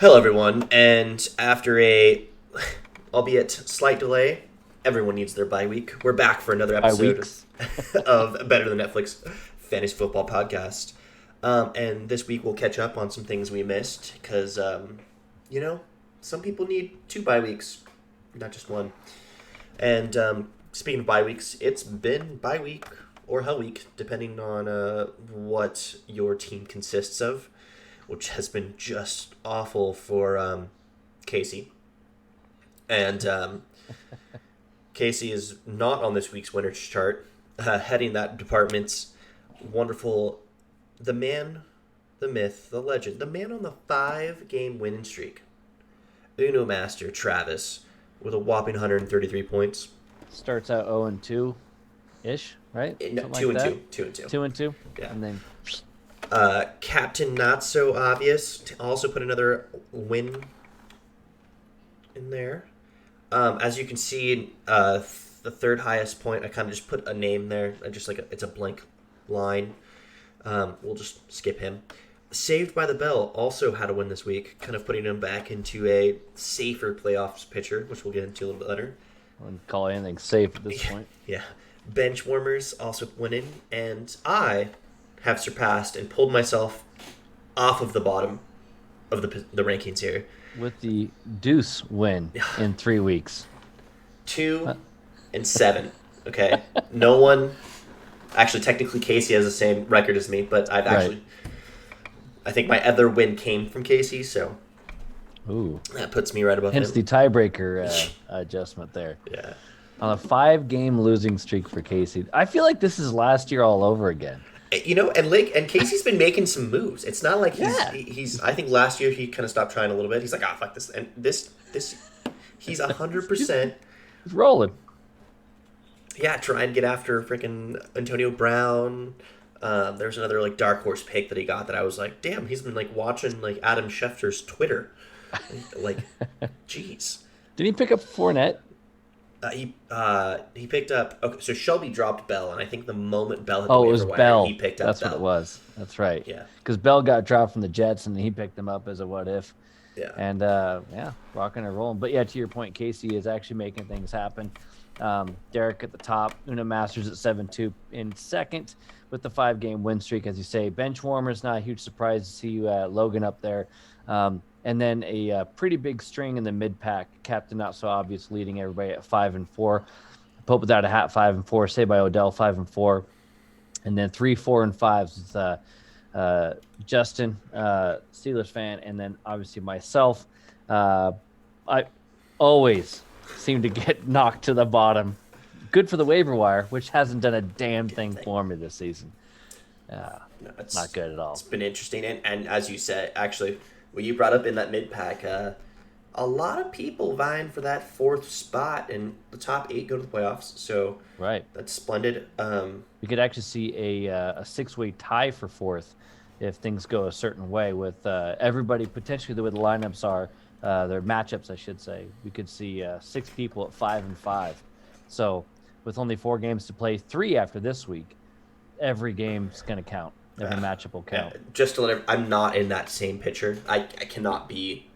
Hello, everyone. And after albeit slight delay, everyone needs their bye week. We're back for another By episode weeks. of Better Than Netflix Fantasy Football Podcast. And this week we'll catch up on some things we missed because, some people need two bye weeks, not just one. And speaking of bye weeks, it's been bye week or hell week, depending on what your team consists of, which has been just awful for Casey. And Casey is not on this week's winners chart, heading that department's wonderful, the man, the myth, the legend, the man on the 5-game winning streak, Uno Master Travis, with a whopping 133 points. Starts out 0 and 2 ish, right? No, Something two like and that. two, 2 and 2. 2 and 2. Yeah. And then Captain Not So Obvious also put another win in there. As you can see, the third highest point, I kind of just put a name there, just like it's a blank line. We'll just skip him. Saved by the Bell also had a win this week, kind of putting him back into a safer playoffs pitcher, which we'll get into a little bit later. I wouldn't call anything safe at this point. Yeah. Bench warmers also winning, and I have surpassed and pulled myself off of the bottom of the rankings here. With the Deuce win in 3 weeks. 2 and 7. Okay. No one. Actually, technically, Casey has the same record as me, but I've actually. Right. I think my other win came from Casey, so Ooh. that puts me right above Hence him. the tiebreaker adjustment there. Yeah. On a 5-game losing streak for Casey. I feel like this is last year all over again. And Casey's been making some moves. It's not like Yeah. he's. I think last year he kind of stopped trying a little bit. He's like, fuck this, and this, he's 100%. He's rolling. Yeah, try and get after freaking Antonio Brown. There's another like dark horse pick that he got that I was like, damn, he's been like watching like Adam Schefter's Twitter, like, jeez. Did he pick up Fournette? He picked up. Okay, so Shelby dropped Bell, and I think the moment Bell hit the Oh, it waiver was wire, Bell. he picked up That's Bell. what it was. That's right. Yeah. Because Bell got dropped from the Jets, and he picked him up as a what if. Yeah. And rocking and rolling. But yeah, to your point, Casey is actually making things happen. Derek at the top, Una Masters at 7-2 in second with the 5-game win streak, as you say. Bench warmers, not a huge surprise to see you, Logan up there. And then a pretty big string in the mid pack. Captain Not So Obvious leading everybody at 5-4. Pope Without a Hat 5-4. Saved by Odell 5-4. And then 3, 4, and 5s with Justin, Steelers fan, and then obviously myself. I always seem to get knocked to the bottom. Good for the waiver wire, which hasn't done a damn thing for me this season. No, it's Not good at all. It's been interesting, and as you said, actually, what you brought up in that mid pack, a lot of people vying for that 4th spot, and the top 8 go to the playoffs. So Right. that's splendid. We could actually see a 6-way tie for 4th if things go a certain way with everybody potentially the way the lineups are, their matchups, I should say. We could see 6 people at 5-5. So with only 4 games to play, 3 after this week, every game's going to count. Every matchup will count. Just to I'm not in that same picture. I cannot be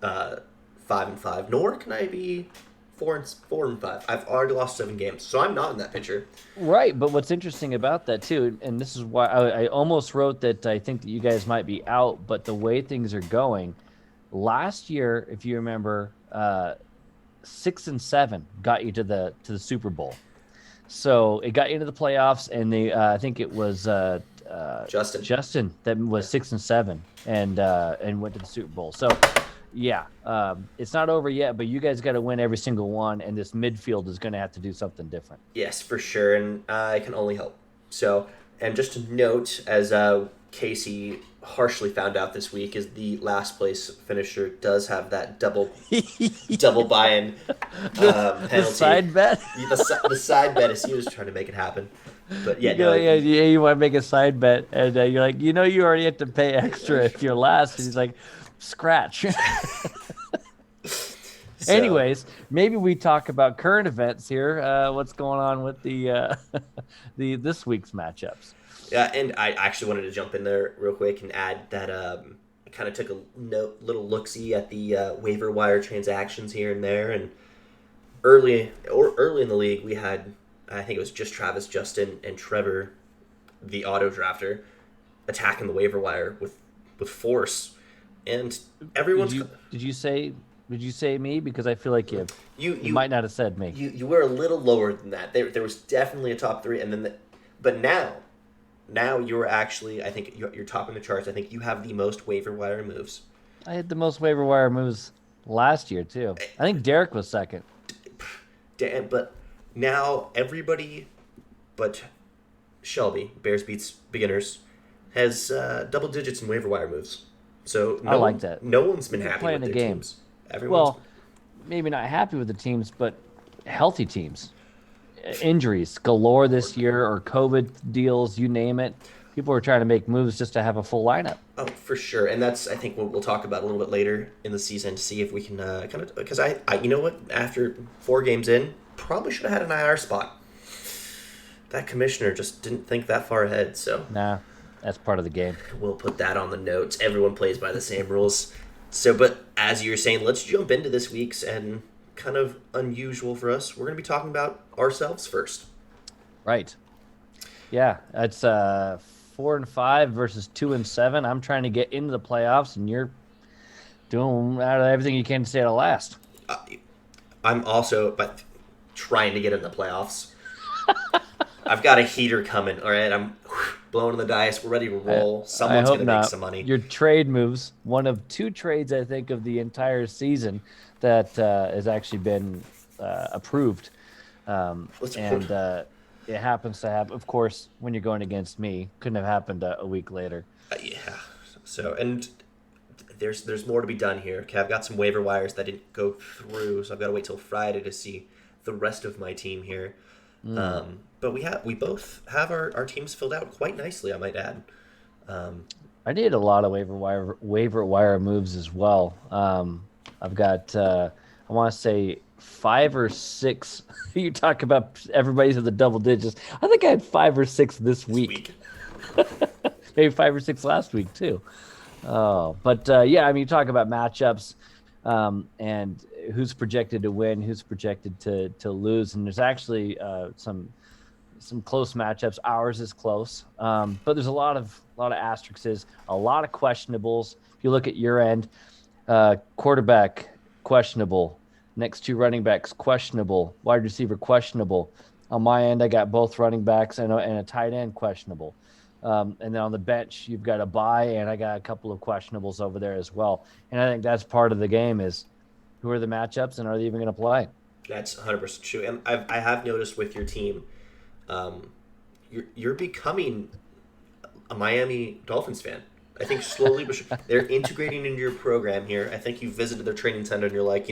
5-5, nor can I be 4-5. I've already lost 7 games, so I'm not in that picture. Right, but what's interesting about that too, and this is why I almost wrote that I think that you guys might be out, but the way things are going, last year, if you remember, 6-7 got you to the Super Bowl, so it got you into the playoffs, and I think it was Justin that was 6-7 and went to the Super Bowl. So. Yeah, it's not over yet, but you guys got to win every single one, and this midfield is going to have to do something different. Yes, for sure, and I can only hope. So, and just to note, as Casey harshly found out this week, is the last place finisher does have that double buy-in penalty. The side bet? The side bet is he was trying to make it happen. But yeah, you want to make a side bet, and you're like, you already have to pay extra if you're last. And he's like, scratch. So, anyways, maybe we talk about current events here. What's going on with the this week's matchups? Yeah, and I actually wanted to jump in there real quick and add that kind of took a little look-see at the waiver wire transactions here and there, and early in the league, we had, I think it was just Travis, Justin, and Trevor, the auto drafter, attacking the waiver wire with force, and everyone's. Did you say me? Because I feel like you might not have said me. You were a little lower than that. There was definitely a top three, and then but now you're actually, I think you're topping the charts. I think you have the most waiver wire moves. I had the most waiver wire moves last year too. I think Derek was second. Damn, but now everybody but Shelby, Bears Beats Beginners, has double digits in waiver wire moves. So I like that. No one's been happy playing with the their game. teams. Everyone's Maybe not happy with the teams, but healthy teams. Injuries galore this year, or COVID deals, you name it. People are trying to make moves just to have a full lineup. Oh, for sure, and that's, I think, what we'll talk about a little bit later in the season to see if we can kind of, because I you know what, after 4 games in, probably should have had an IR spot. That commissioner just didn't think that far ahead, so Nah, that's part of the game. we'll put that on the notes. Everyone plays by the same rules. So, but as you were saying, let's jump into this week's, and kind of unusual for us, we're going to be talking about ourselves first. Right. Yeah, it's 4-5 versus 2-7. I'm trying to get into the playoffs, and you're doing out of everything you can to stay out of last. I'm also trying to get in the playoffs. I've got a heater coming, all right? I'm blowing the dice. We're ready to roll. Someone's going to make some money. Your trade moves, one of 2 trades, I think, of the entire season that has actually been approved. It happens to have, of course, when you're going against me, couldn't have happened a week later. Yeah. So, and there's more to be done here. Okay, I've got some waiver wires that didn't go through, so I've got to wait till Friday to see the rest of my team here. But we both have our teams filled out quite nicely, I might add. I did a lot of waiver wire moves as well. I've got I want to say 5 or 6. You talk about everybody's in the double digits. I think I had 5 or 6 this week. Maybe 5 or 6 last week too. But yeah, I mean, you talk about matchups and who's projected to win, who's projected to lose, and there's actually some close matchups. Ours is close, but there's a lot of asterisks, a lot of questionables. If you look at your end, quarterback questionable, next 2 running backs questionable, wide receiver questionable. On my end, I got both running backs and a tight end questionable. And then on the bench, you've got a bye, and I got a couple of questionables over there as well. And I think that's part of the game is who are the matchups and are they even going to play? That's 100% true. And I have noticed with your team, you're becoming a Miami Dolphins fan. I think slowly but surely they're integrating into your program here. I think you visited their training center and you're like,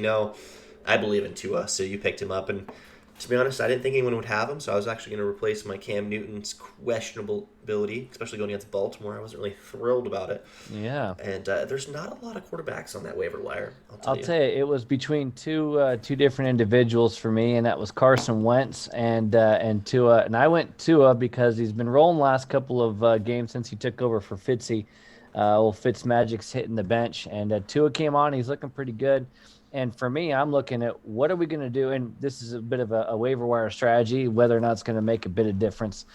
I believe in Tua, so you picked him up. And to be honest, I didn't think anyone would have him, so I was actually going to replace my Cam Newton's questionable ability, especially going against Baltimore. I wasn't really thrilled about it. Yeah. And there's not a lot of quarterbacks on that waiver wire, I'll tell you, it was between two different individuals for me, and that was Carson Wentz and Tua. And I went Tua because he's been rolling the last couple of games since he took over for Fitzy. Fitzmagic's hitting the bench, and Tua came on. He's looking pretty good. And for me, I'm looking at what are we going to do? And this is a bit of a waiver wire strategy, whether or not it's going to make a bit of difference.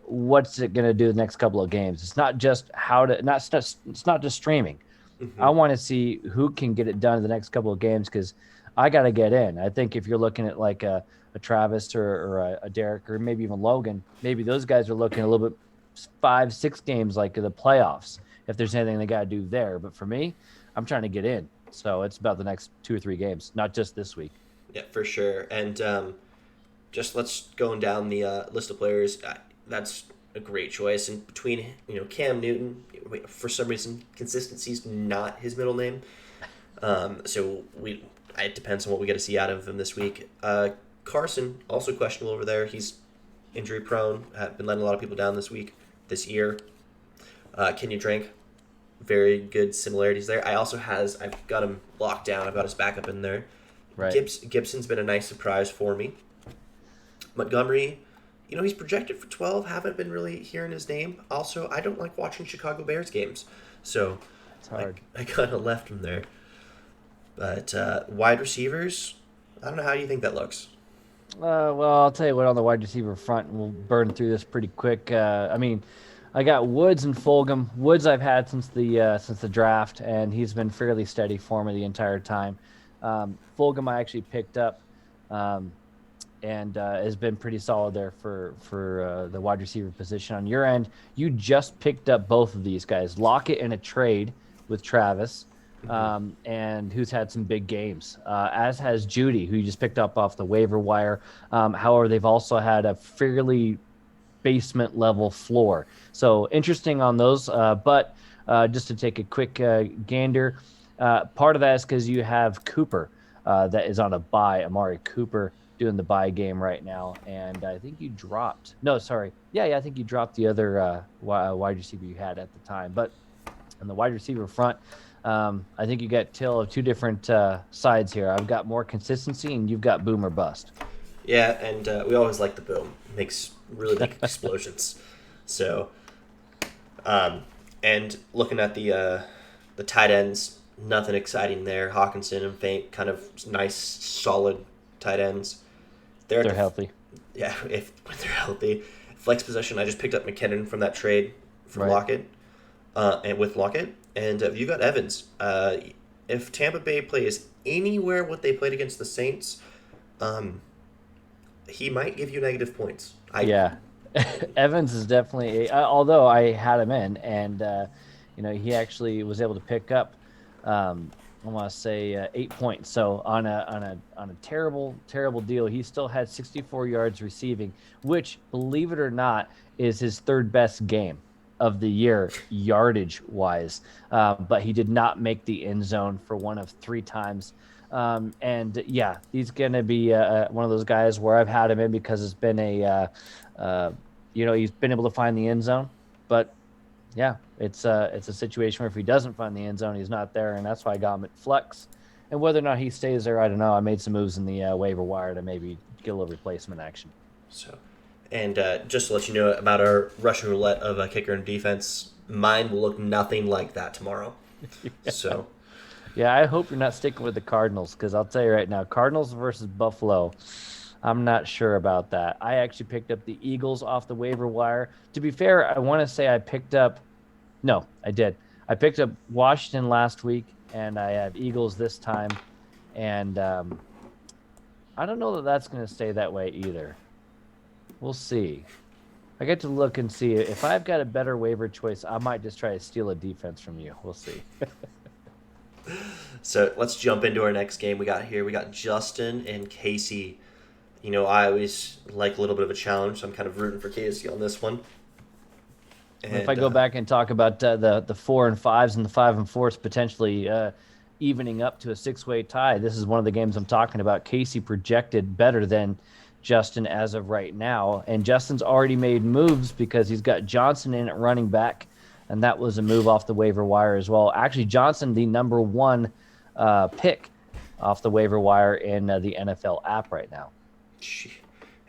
What's it going to do the next couple of games? It's not just it's not just streaming. Mm-hmm. I want to see who can get it done in the next couple of games because I got to get in. I think if you're looking at like a Travis or a Derek or maybe even Logan, maybe those guys are looking a little bit 5-6 games like the playoffs, if there's anything they got to do there. But for me, I'm trying to get in. So it's about the next 2 or 3 games, not just this week. Yeah, for sure. And just let's going down the list of players. That's a great choice. And between Cam Newton, for some reason, consistency's not his middle name. So it depends on what we get to see out of him this week. Carson, also questionable over there. He's injury prone. Been letting a lot of people down this year. Kenyon Drake. Very good similarities there. I've got him locked down. I've got his backup in there. Right. Gibson's been a nice surprise for me. Montgomery, he's projected for 12. Haven't been really hearing his name. Also, I don't like watching Chicago Bears games. So It's hard. I kind of left him there. But wide receivers, I don't know. How do you think that looks? Well, I'll tell you what, on the wide receiver front, we'll burn through this pretty quick. I mean, I got Woods and Fulgham. Woods I've had since the draft, and he's been fairly steady for me the entire time. Fulgham I actually picked up, and has been pretty solid there for the wide receiver position. On your end, you just picked up both of these guys. Lockett in a trade with Travis, and who's had some big games, as has Judy, who you just picked up off the waiver wire. However, they've also had a fairly basement level floor. So interesting on those. But just to take a quick gander, part of that is because you have Cooper that is on a bye, Amari Cooper doing the bye game right now. And I think you dropped. No, sorry. Yeah, I think you dropped the other wide receiver you had at the time. But on the wide receiver front, I think you got Till of two different sides here. I've got more consistency, and you've got boom or bust. Yeah, and we always like the boom. Makes really big explosions. So, and looking at the tight ends, nothing exciting there. Hawkinson and Fant, kind of nice, solid tight ends. They're healthy. Yeah, if they're healthy. Flex position, I just picked up McKinnon from that trade from Lockett, and with Lockett. And you got Evans. If Tampa Bay plays anywhere what they played against the Saints, he might give you negative points. Yeah. Evans is definitely, although I had him in, and he actually was able to pick up, I want to say 8 points. So on a terrible deal, he still had 64 yards receiving, which, believe it or not, is his third best game of the year yardage wise. But he did not make the end zone for one of 3 times. And yeah, he's going to be one of those guys where I've had him in because it's been he's been able to find the end zone. But yeah, it's a situation where if he doesn't find the end zone, he's not there. And that's why I got him at flex. And whether or not he stays there, I don't know. I made some moves in the waiver wire to maybe get a little replacement action. So, and just to let you know about our Russian roulette of a kicker and defense, mine will look nothing like that tomorrow. Yeah. So. Yeah, I hope you're not sticking with the Cardinals, because I'll tell you right now, Cardinals versus Buffalo, I'm not sure about that. I actually picked up the Eagles off the waiver wire. To be fair, I want to say I picked up Washington last week, and I have Eagles this time. And I don't know that that's going to stay that way either. We'll see. I get to look and see. If I've got a better waiver choice, I might just try to steal a defense from you. We'll see. So let's jump into our next game. We got Justin and Casey. I always like a little bit of a challenge, so I'm kind of rooting for Casey on this one. And if I go back and talk about the 4 and 5s and the 5 and 4s potentially evening up to a 6-way tie, this is one of the games I'm talking about. Casey projected better than Justin as of right now, and Justin's already made moves because he's got Johnson in at running back. And that was a move off the waiver wire as well. Actually, Johnson, the number 1 pick off the waiver wire in the NFL app right now.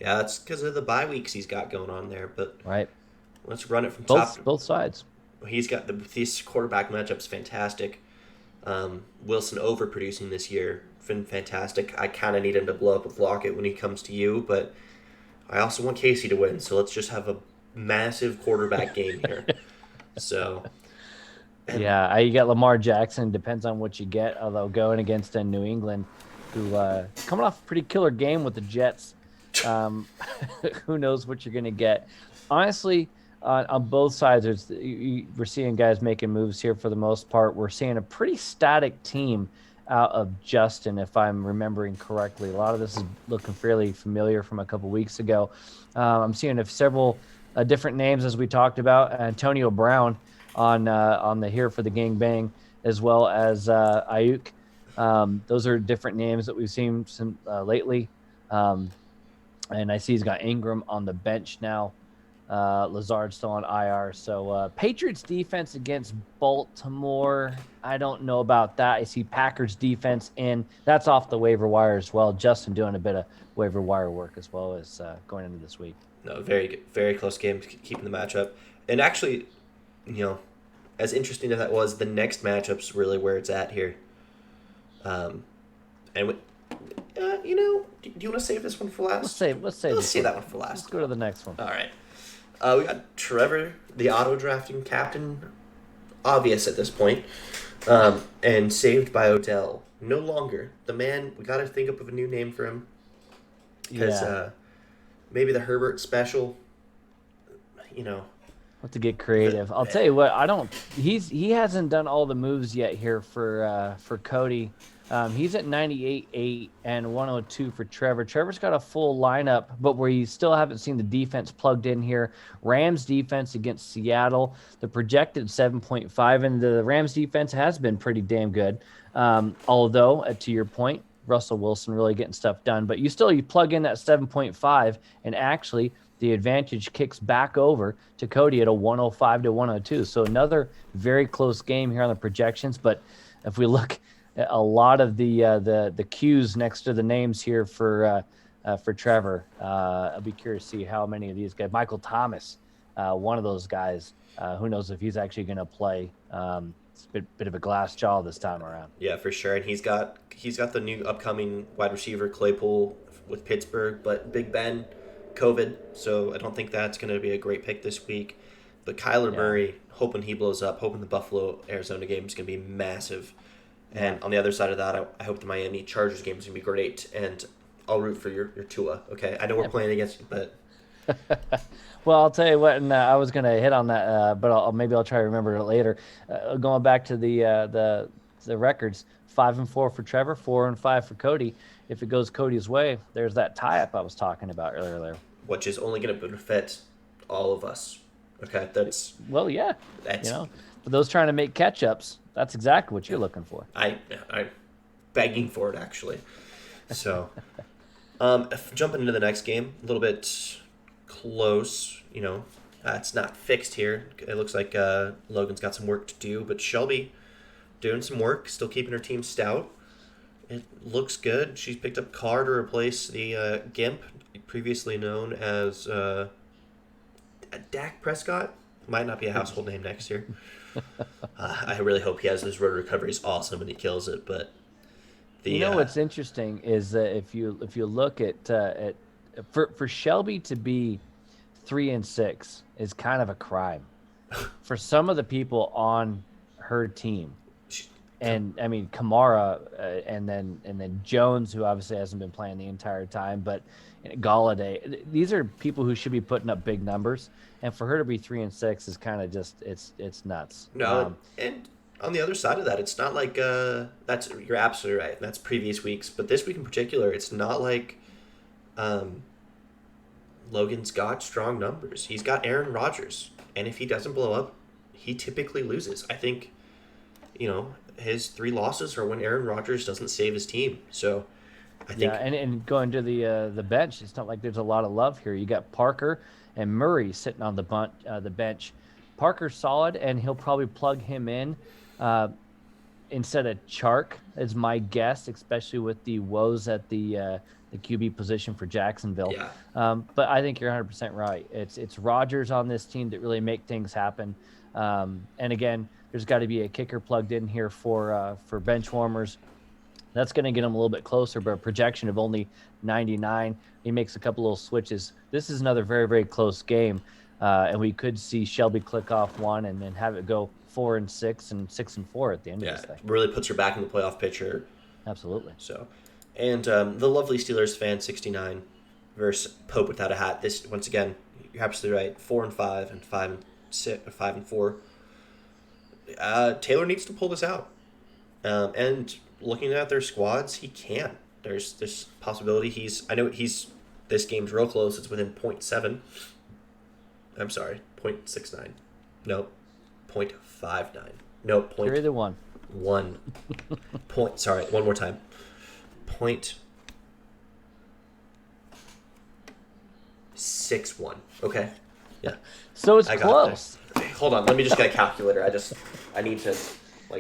Yeah, that's because of the bye weeks he's got going on there. But right, let's run it from top. Both sides. He's got this quarterback matchup's fantastic. Wilson overproducing this year, been fantastic. I kind of need him to blow up with Lockett when he comes to you, but I also want Casey to win. So let's just have a massive quarterback game here. So, yeah, you got Lamar Jackson. Depends on what you get. Although going against New England, who coming off a pretty killer game with the Jets, who knows what you're going to get? Honestly, on both sides, we're seeing guys making moves here for the most part. We're seeing a pretty static team out of Justin, if I'm remembering correctly. A lot of this is looking fairly familiar from a couple weeks ago. I'm seeing several different names, as we talked about. Antonio Brown on the Here for the Gang Bang, as well as Ayuk. Those are different names that we've seen lately. And I see he's got Ingram on the bench now. Lazard still on IR. So Patriots defense against Baltimore, I don't know about that. I see Packers defense in. That's off the waiver wire as well. Justin doing a bit of waiver wire work as well as going into this week. No, very good, very close game, keeping the matchup. And actually, as interesting as that was, the next matchup's really where it's at here. And do you want to save this one for last? Let's save that one for last. Let's go to the next one. All right. We got Trevor, the auto drafting captain, obvious at this point, and saved by Odell. No longer the man. We got to think up of a new name for him. Because maybe the Herbert special. Have to get creative. I'll tell you what. He hasn't done all the moves yet here for Cody. He's at 98.8 and 102 for Trevor. Trevor's got a full lineup, but where you still haven't seen the defense plugged in here. Rams defense against Seattle, the projected 7.5, and the Rams defense has been pretty damn good. Although, to your point, Russell Wilson really getting stuff done, but you plug in that 7.5, and actually the advantage kicks back over to Cody at a 105 to 102. So another very close game here on the projections. But if we look at a lot of the cues next to the names here for Trevor, I'll be curious to see how many of these guys. Michael Thomas, one of those guys. Who knows if he's actually going to play? It's a bit of a glass jaw this time around. Yeah, for sure. And he's got the new upcoming wide receiver Claypool with Pittsburgh, but Big Ben, COVID, so I don't think that's going to be a great pick this week. But Kyler Murray, hoping he blows up, hoping the Buffalo-Arizona game is going to be massive. And on the other side of that, I hope the Miami Chargers game is going to be great. And I'll root for your Tua, okay? I know we're playing against you, but... Well, I'll tell you what, and I was going to hit on that, but maybe I'll try to remember it later. Going back to the records, 5-4 for Trevor, 4-5 for Cody. If it goes Cody's way, there's that tie-up I was talking about earlier. Which is only going to benefit all of us. Okay, that's for those trying to make catch-ups, that's exactly what you're looking for. I'm begging for it, actually. So, jumping into the next game, a little bit close. It's not fixed here. It looks like Logan's got some work to do, but Shelby doing some work, still keeping her team stout. It looks good. She's picked up Carr to replace the Gimp, previously known as Dak Prescott. Might not be a household name next year. I really hope he has his road recovery is awesome and he kills it. But what's interesting is that if you look at for Shelby to be 3-6 is kind of a crime for some of the people on her team. And I mean Kamara, and then Jones, who obviously hasn't been playing the entire time, but Golladay. These are people who should be putting up big numbers, and for her to be 3-6 is kind of just it's nuts. No, and on the other side of that, it's not like you're absolutely right. That's previous weeks, but this week in particular, it's not like Logan's got strong numbers. He's got Aaron Rodgers, and if he doesn't blow up, he typically loses. I think, his 3 losses are when Aaron Rodgers doesn't save his team. So, I think and going to the bench, it's not like there's a lot of love here. You got Parker and Murray sitting on the bench. Parker's solid, and he'll probably plug him in instead of Chark, is my guess, especially with the woes at the QB position for Jacksonville. Yeah. But I think you're 100% right. It's Rodgers on this team that really make things happen. And again, there's got to be a kicker plugged in here for bench warmers. That's going to get him a little bit closer, but a projection of only 99. He makes a couple little switches. This is another very, very close game, and we could see Shelby click off one and then have it go 4-6 and 6-4 at the end of this thing. Really puts her back in the playoff picture. Absolutely. So, and the lovely Steelers fan 69 versus Pope without a hat. This once again, you're absolutely right. 4-5 and 5-4. Taylor needs to pull this out, and looking at their squads, he can. There's this possibility this game's real close. It's within 0.7. I'm sorry, 0.69. No, 0.59. No, point. You're either one. 1 point. Sorry, one more time. 0.61. Okay. Yeah. So it's close. Hold on. Let me just get a calculator. I need to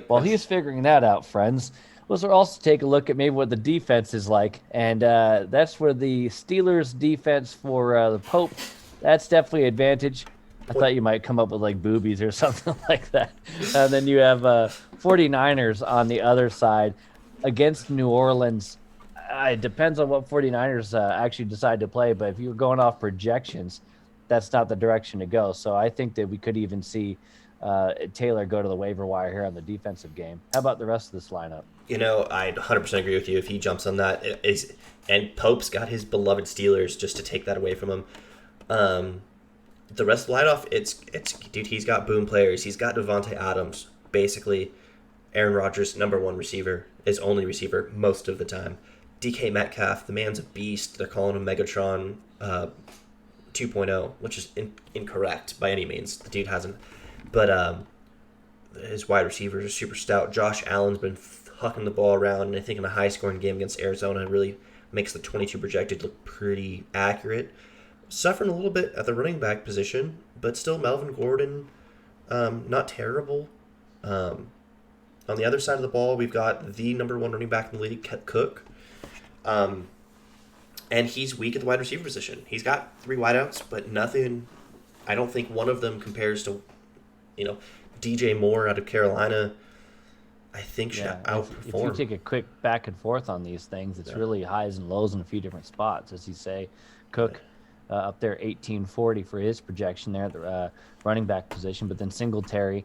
While he's figuring that out, friends, let's also take a look at maybe what the defense is like, and that's where the Steelers defense for the Pope. That's definitely an advantage. I thought you might come up with like boobies or something like that. And then you have 49ers on the other side against New Orleans. It depends on what 49ers actually decide to play, but if you're going off projections, that's not the direction to go. So I think that we could even see Taylor go to the waiver wire here on the defensive game. How about the rest of this lineup? I 100% agree with you. If he jumps on that, and Pope's got his beloved Steelers just to take that away from him. The rest of the lineup, it's dude. He's got boom players. He's got Devontae Adams, basically Aaron Rodgers' number one receiver, his only receiver most of the time. DK Metcalf, the man's a beast. They're calling him Megatron 2.0, which is incorrect by any means. The dude hasn't, but his wide receivers are super stout. Josh Allen's been hucking the ball around, and I think in a high-scoring game against Arizona, really makes the 22 projected look pretty accurate. Suffering a little bit at the running back position, but still Melvin Gordon, not terrible. On the other side of the ball, we've got the number one running back in the league, Cook. And he's weak at the wide receiver position. He's got 3 wideouts, but nothing. I don't think one of them compares to, DJ Moore out of Carolina. I think should outperform. If you take a quick back and forth on these things, it's really highs and lows in a few different spots. As you say, Cook up there 1840 for his projection there at the running back position, but then Singletary.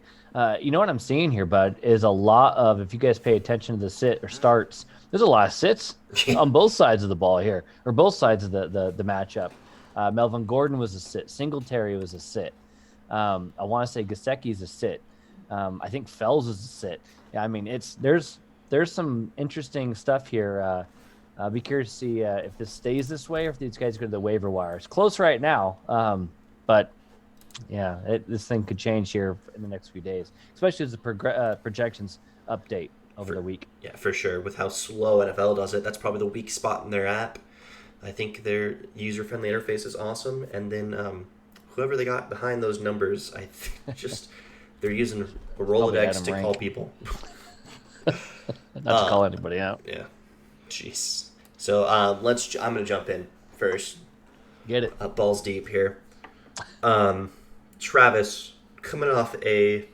You know what I'm seeing here, bud, is a lot of, if you guys pay attention to the sit or starts, there's a lot of sits on both sides of the ball here, or both sides of the matchup. Melvin Gordon was a sit. Singletary was a sit. I want to say Gesicki's a sit. I think Fells is a sit. Yeah, I mean, there's some interesting stuff here. I'll be curious to see if this stays this way or if these guys go to the waiver wire. It's close right now, but yeah, this thing could change here in the next few days, especially as the projections update over the week. Yeah, for sure. With how slow NFL does it, that's probably the weak spot in their app. I think their user-friendly interface is awesome, and then whoever they got behind those numbers, I think just they're using a Rolodex to call people. Not to call anybody out. Yeah. Jeez. So I'm gonna jump in first. Get it. Balls deep here. Travis coming off I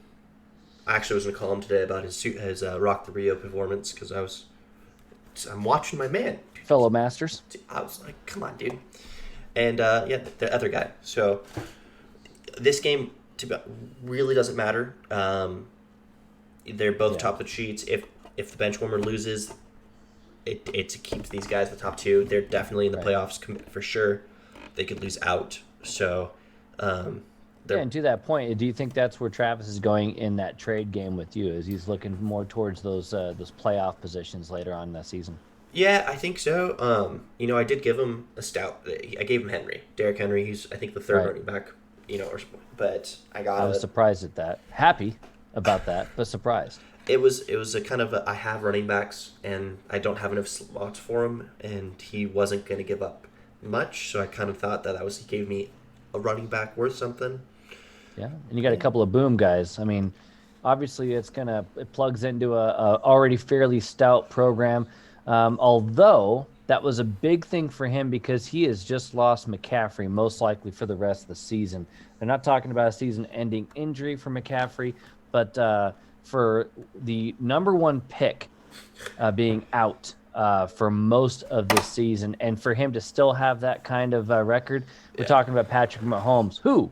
actually was gonna call him today about his Rock the Rio performance because I'm watching my man. Fellow Masters. I was like, come on, dude. And the other guy. So this game really doesn't matter. They're both top of the sheets. If the bench warmer loses, it keeps these guys the top 2. They're definitely in the playoffs for sure. They could lose out. So, and to that point, do you think that's where Travis is going in that trade game with you? Is he's looking more towards those playoff positions later on in the season? Yeah, I think so. I did give him a stout. I gave him Henry, Derrick Henry. He's I think the third running back. But I was surprised at that. Happy about that, but surprised. It was a kind of I have running backs and I don't have enough slots for him, and he wasn't going to give up much, so I kind of thought that he gave me a running back worth something. Yeah, and you got a couple of boom guys. I mean, obviously it plugs into a already fairly stout program, although that was a big thing for him because he has just lost McCaffrey most likely for the rest of the season. They're not talking about a season-ending injury for McCaffrey, but for the number one pick being out for most of this season, and for him to still have that kind of record, we're talking about Patrick Mahomes, who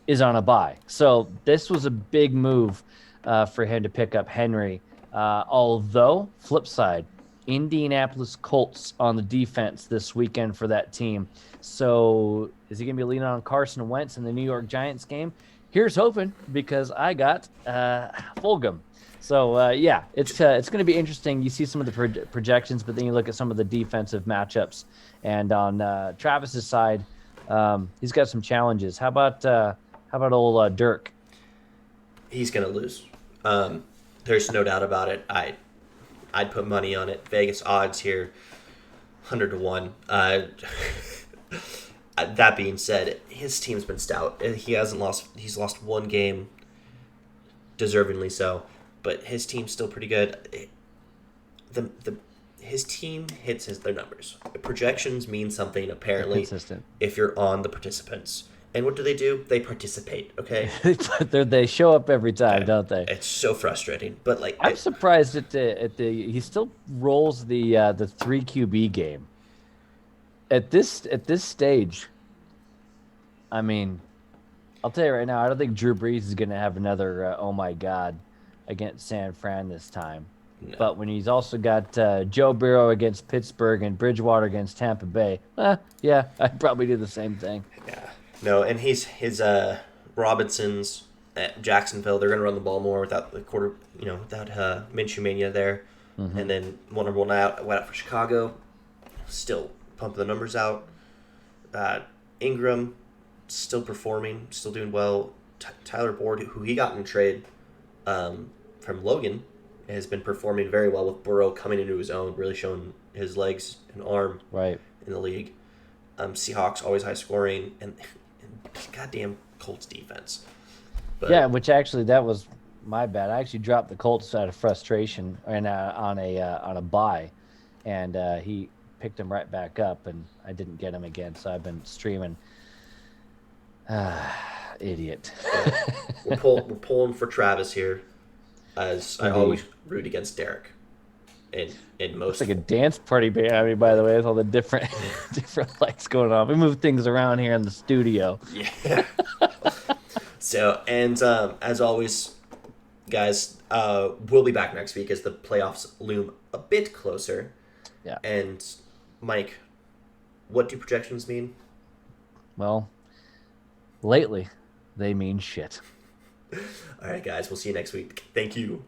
is on a bye. So this was a big move for him to pick up Henry. Although, flip side, Indianapolis Colts on the defense this weekend for that team. So is he going to be leaning on Carson Wentz in the New York Giants game? Here's hoping, because I got Fulgham. So, it's going to be interesting. You see some of the projections, but then you look at some of the defensive matchups. And on Travis's side, he's got some challenges. How about old Dirk? He's going to lose. There's no doubt about it. I'd put money on it. Vegas odds here, 100-1. That being said, his team's been stout. He hasn't lost. He's lost one game, deservingly so, but his team's still pretty good. His team hits their numbers. Projections mean something apparently. Consistent. If you're on the participants, And what do? They participate, okay? They show up every time, don't they? It's so frustrating. But, like, I'm surprised at the he still rolls the 3 QB game. At this stage, I mean, I'll tell you right now, I don't think Drew Brees is going to have another oh my god against San Fran this time. no. But when he's also got Joe Burrow against Pittsburgh and Bridgewater against Tampa Bay, yeah, I'd probably do the same thing. Yeah. No, and his Robinsons at Jacksonville, they're going to run the ball more without the without Minshew Mania there. Mm-hmm. And then one went out for Chicago, still pumping the numbers out. Ingram, still performing, still doing well. Tyler Boyd, who he got in trade from Logan, has been performing very well with Burrow coming into his own, really showing his legs and arm Right. in the league. Seahawks always high scoring, and goddamn Colts defense. But, Yeah, which actually that was my bad. I actually dropped the Colts out of frustration and on a bye, and he picked him right back up, and I didn't get him again. So I've been streaming. Idiot. we're pulling for Travis here, as I always root against Derek. In most, It's like a dance party behind me, by the way, with all the different different lights going on. We move things around here in the studio. yeah. So, and as always, guys, we'll be back next week as the playoffs loom a bit closer. Yeah. And Mike, what do projections mean? Well, lately, they mean shit. All right, guys, we'll see you next week. Thank you.